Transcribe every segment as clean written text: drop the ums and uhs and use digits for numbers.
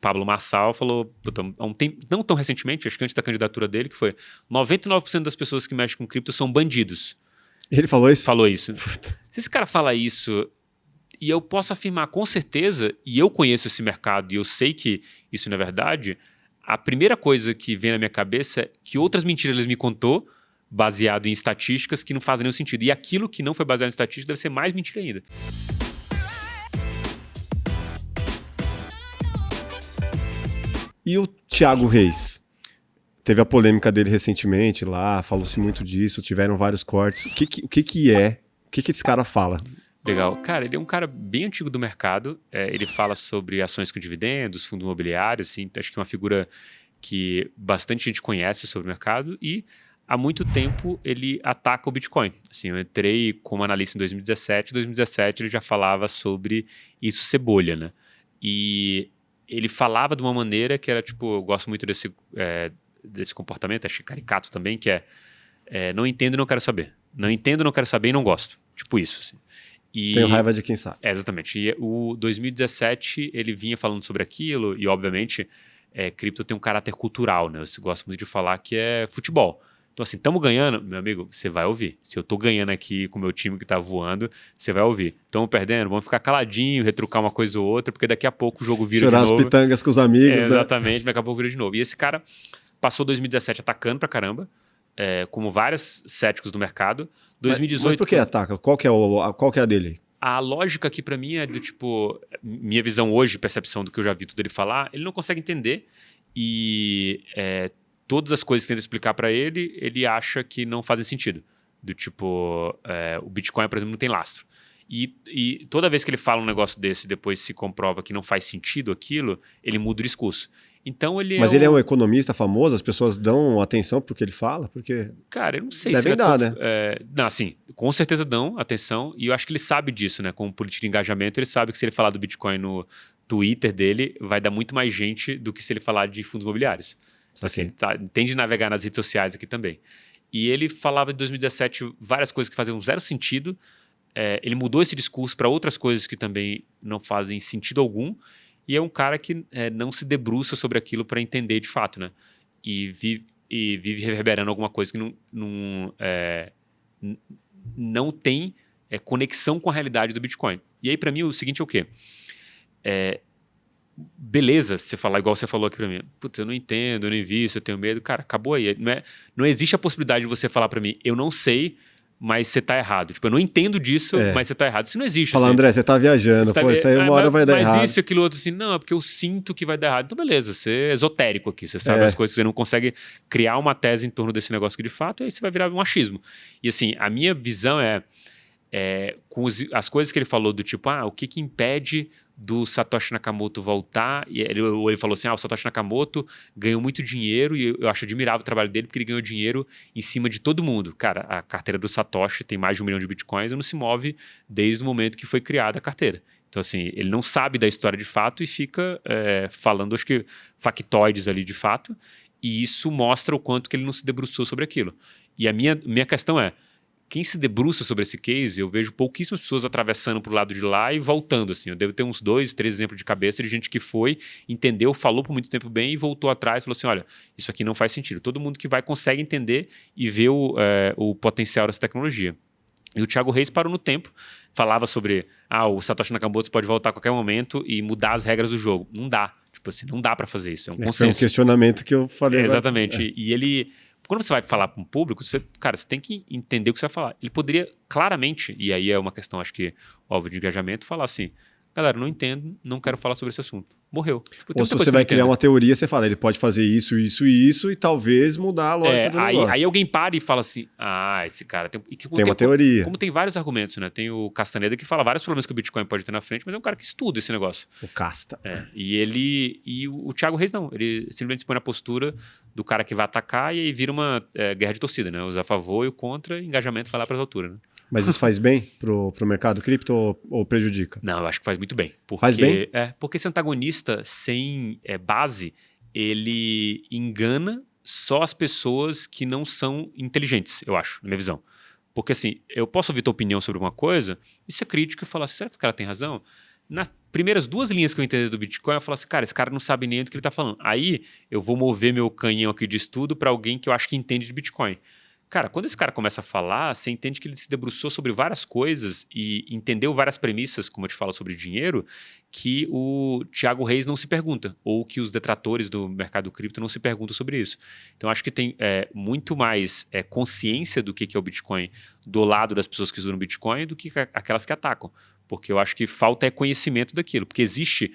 Pablo Marçal falou, não tão recentemente, acho que antes da candidatura dele, que foi 99% das pessoas que mexem com cripto são bandidos. Ele falou isso? Falou isso. Se esse cara fala isso, e eu posso afirmar com certeza, e eu conheço esse mercado e eu sei que isso não é verdade, a primeira coisa que vem na minha cabeça é que outras mentiras ele me contou, baseado em estatísticas que não fazem nenhum sentido. E aquilo que não foi baseado em estatísticas deve ser mais mentira ainda. E o Thiago Reis? Teve a polêmica dele recentemente lá, falou-se muito disso, tiveram vários cortes. O que esse cara fala? Legal. Cara, ele é um cara bem antigo do mercado. Ele fala sobre ações com dividendos, fundos imobiliários, assim, acho que é uma figura que bastante gente conhece sobre o mercado e há muito tempo ele ataca o Bitcoin. Assim, eu entrei como analista em 2017. Em 2017 ele já falava sobre isso ser bolha, né? E ele falava de uma maneira que era tipo, eu gosto muito desse comportamento, achei caricato também, que não entendo e não quero saber. Não entendo, não quero saber e não gosto. Tipo isso, assim. Tenho raiva de quem sabe. Exatamente. E o 2017 ele vinha falando sobre aquilo e, obviamente, cripto tem um caráter cultural, né? Eu gosto muito de falar que é futebol. Então, assim, estamos ganhando, meu amigo, você vai ouvir. Se eu tô ganhando aqui com o meu time que tá voando, você vai ouvir. Estamos perdendo, vamos ficar caladinho, retrucar uma coisa ou outra, porque daqui a pouco o jogo vira Chorar de novo. Chorar as pitangas com os amigos, né? Exatamente, daqui a pouco vira de novo. E esse cara passou 2017 atacando pra caramba, como vários céticos do mercado. 2018... Mas por que ataca? Qual que é a dele? A lógica aqui pra mim é do tipo... Minha visão hoje, percepção do que eu já vi tudo ele falar, ele não consegue entender e todas as coisas que tenta explicar pra ele, ele acha que não fazem sentido. Do tipo, o Bitcoin, por exemplo, não tem lastro. E toda vez que ele fala um negócio desse e depois se comprova que não faz sentido aquilo, ele muda o discurso. Então ele Mas ele é um economista famoso? As pessoas dão atenção pro que ele fala? Porque cara, eu não sei devem se dar, né? Não, assim, com certeza dão atenção e eu acho que ele sabe disso, né? Como político de engajamento, ele sabe que se ele falar do Bitcoin no Twitter dele, vai dar muito mais gente do que se ele falar de fundos imobiliários. Então, assim, entende navegar nas redes sociais aqui também. E ele falava em 2017 várias coisas que faziam zero sentido. Ele mudou esse discurso para outras coisas que também não fazem sentido algum. E é um cara que não se debruça sobre aquilo para entender de fato, né? E vive reverberando alguma coisa que não tem conexão com a realidade do Bitcoin. E aí, para mim, o seguinte é o quê? Beleza, você falar igual você falou aqui para mim. Putz, eu não entendo, eu não invisto, eu tenho medo. Cara, acabou aí. Não existe a possibilidade de você falar para mim, eu não sei, mas você tá errado. Tipo, eu não entendo disso, mas você tá errado. Isso não existe. Fala, assim, André, você tá viajando. Pô, isso aí uma hora vai dar errado. Mas isso e aquilo outro, assim, não, é porque eu sinto que vai dar errado. Então, beleza, você é esotérico aqui. Você sabe as coisas, você não consegue criar uma tese em torno desse negócio aqui de fato, e aí você vai virar um achismo. E assim, a minha visão com as coisas que ele falou do tipo, o que impede do Satoshi Nakamoto voltar? E ele falou assim, o Satoshi Nakamoto ganhou muito dinheiro e eu acho admirável o trabalho dele porque ele ganhou dinheiro em cima de todo mundo. Cara, a carteira do Satoshi tem mais de 1 milhão de bitcoins e não se move desde o momento que foi criada a carteira. Então, assim, ele não sabe da história de fato e fica falando, acho que, factoides ali de fato, e isso mostra o quanto que ele não se debruçou sobre aquilo. E a minha questão quem se debruça sobre esse case, eu vejo pouquíssimas pessoas atravessando para o lado de lá e voltando. Assim. Eu devo ter uns 2, 3 exemplos de cabeça de gente que foi, entendeu, falou por muito tempo bem e voltou atrás e falou assim, olha, isso aqui não faz sentido. Todo mundo que vai consegue entender e ver o potencial dessa tecnologia. E o Thiago Reis parou no tempo, falava sobre o Satoshi Nakamoto pode voltar a qualquer momento e mudar as regras do jogo. Não dá. Tipo assim, não dá para fazer isso. É um consenso. É um questionamento que eu falei. Exatamente. E ele... Quando você vai falar para um público, você tem que entender o que você vai falar. Ele poderia claramente, e aí é uma questão, acho que, óbvio, de engajamento, falar assim, galera, não entendo, não quero falar sobre esse assunto. Morreu. Tipo, ou se você vai criar uma teoria, você fala, ele pode fazer isso, isso e isso, e talvez mudar a lógica do negócio. Aí alguém para e fala assim, esse cara tem uma teoria. Como tem vários argumentos, né? Tem o Castaneda que fala vários problemas que o Bitcoin pode ter na frente, mas é um cara que estuda esse negócio. O Casta. E o Thiago Reis não, ele simplesmente se põe na postura do cara que vai atacar e aí vira uma guerra de torcida, né? Os a favor e o contra, engajamento vai lá para as alturas, né? Mas isso faz bem pro mercado cripto ou prejudica? Não, eu acho que faz muito bem. Faz bem? Porque esse antagonista sem base, ele engana só as pessoas que não são inteligentes, eu acho, na minha visão. Porque assim, eu posso ouvir tua opinião sobre uma coisa e ser crítico e falar assim, será que esse cara tem razão? nas primeiras 2 linhas que eu entendi do Bitcoin, eu falo assim, cara, esse cara não sabe nem do que ele está falando. Aí eu vou mover meu canhão aqui de estudo para alguém que eu acho que entende de Bitcoin. Cara, quando esse cara começa a falar, você entende que ele se debruçou sobre várias coisas e entendeu várias premissas, como eu te falo sobre dinheiro, que o Thiago Reis não se pergunta, ou que os detratores do mercado cripto não se perguntam sobre isso. Então, acho que tem muito mais consciência do que é o Bitcoin do lado das pessoas que estudam Bitcoin do que aquelas que atacam. Porque eu acho que falta conhecimento daquilo, porque existe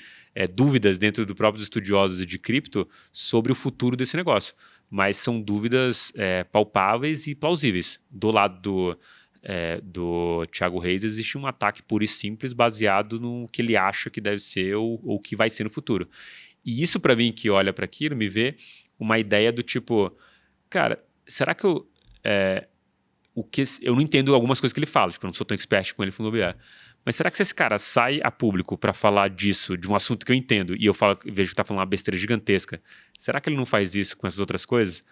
dúvidas dentro do próprio estudiosos de cripto sobre o futuro desse negócio. Mas são dúvidas palpáveis e plausíveis. Do lado do Thiago Reis existe um ataque puro e simples baseado no que ele acha que deve ser ou que vai ser no futuro. E isso, para mim, que olha para aquilo, me vê uma ideia do tipo, cara, será que eu não entendo algumas coisas que ele fala, tipo, eu não sou tão expert com ele fundo imobiliário. Mas será que se esse cara sai a público para falar disso, de um assunto que eu entendo, e eu vejo que está falando uma besteira gigantesca, será que ele não faz isso com essas outras coisas?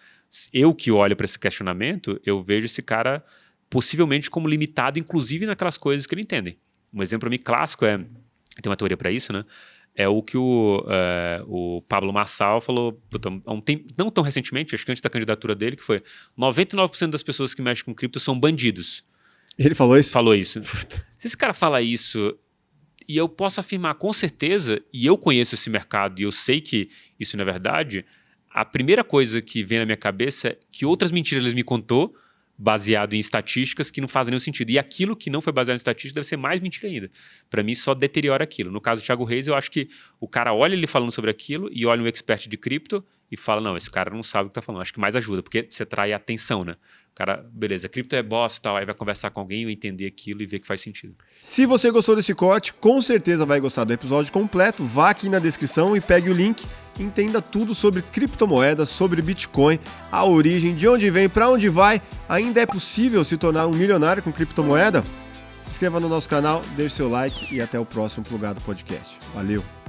Eu que olho para esse questionamento, eu vejo esse cara possivelmente como limitado, inclusive naquelas coisas que ele entende. Um exemplo para mim clássico tem uma teoria para isso, né? É o que o Pablo Marçal falou não tão recentemente, acho que antes da candidatura dele, que foi 99% das pessoas que mexem com cripto são bandidos. Ele falou isso? Falou isso. Se esse cara fala isso, e eu posso afirmar com certeza, e eu conheço esse mercado e eu sei que isso não é verdade, a primeira coisa que vem na minha cabeça é que outras mentiras ele me contou, baseado em estatísticas que não fazem nenhum sentido. E aquilo que não foi baseado em estatísticas deve ser mais mentira ainda. Para mim, só deteriora aquilo. No caso do Thiago Reis, eu acho que o cara olha ele falando sobre aquilo e olha um expert de cripto e fala, não, esse cara não sabe o que está falando. Acho que mais ajuda, porque você trai a atenção, né? O cara, beleza, cripto é bosta e tal, aí vai conversar com alguém, entender aquilo e ver que faz sentido. Se você gostou desse corte, com certeza vai gostar do episódio completo. Vá aqui na descrição e pegue o link. Entenda tudo sobre criptomoedas, sobre Bitcoin, a origem, de onde vem, para onde vai. Ainda é possível se tornar um milionário com criptomoeda? Se inscreva no nosso canal, deixe seu like e até o próximo Plugado Podcast. Valeu!